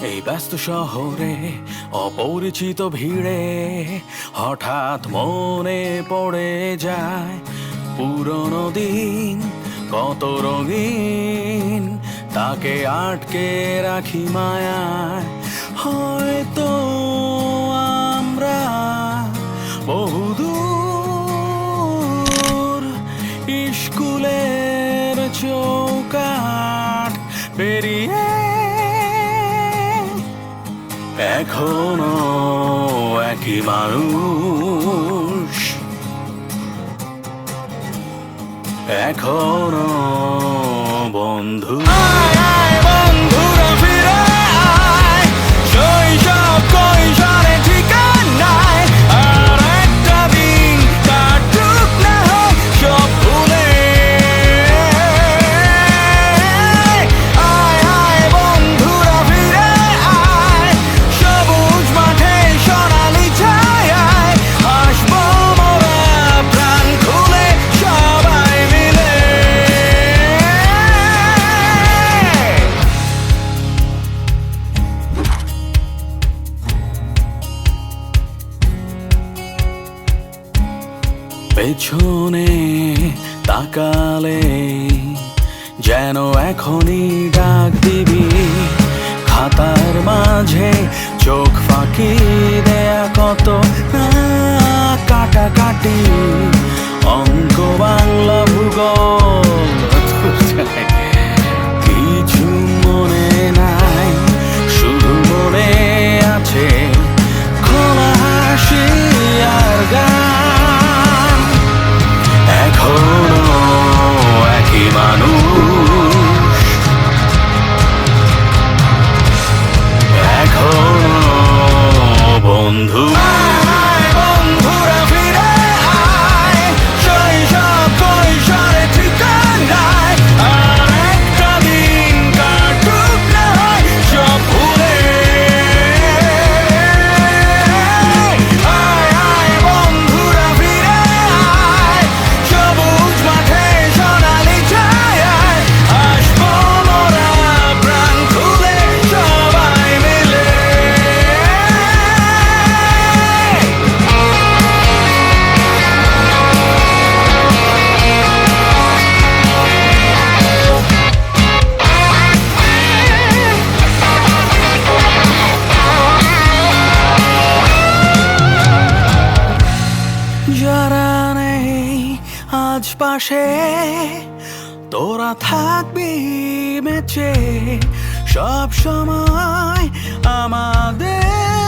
এই ব্যস্ত শহরে অপরিচিত ভিড়ে হঠাৎ মনে পড়ে যায় পুরনো দিন, কত রঙিন তাকে আটকে রাখি মায়ায়। হয়তো আমরা বহুদূর স্কুলের চৌকাঠ পেরিয়ে এখনো একই মানুষ, এখনো বন্ধু। বন্ধুরা ফিরে আয়, শৈশব কৈশোরে ঠিকানায়, আর একটা দিন কাটুক না হোক সব ভুলে। আয় আয় বন্ধুরা ফিরে আয়, সবুজ মাঠে সোনালি ছায়ায় হাসবো মোরা প্রাণ খুলে সবাই মিলে। পেছনে তাকালে যেন এখনই ডাক দিবি, খাতার মাঝে চোখ ফাঁকি দেয়া কত না কাটাকাটি, অঙ্ক বাংলা ভূগোল কিছু মনে নাই, শুধু মনে আছে খোলা হাসি আর গান। এখনো একই মানুষ, এখনো বন্ধু। বন্ধুরা ফিরে আয়, শৈশব কৈশোরে ঠিকানায়, আর একটা দিন কাটুক না হয় সব ভুলে। আয় আয় বন্ধুরা ফিরে আয়, সবুজ মাঠে সোনালি ছায়ায় হাসবো মোরা প্রাণ খুলে সবাই মিলে। যারা নেই আজ পাশে, তোরা থাকবি বেঁচে সব সময় আমাদের।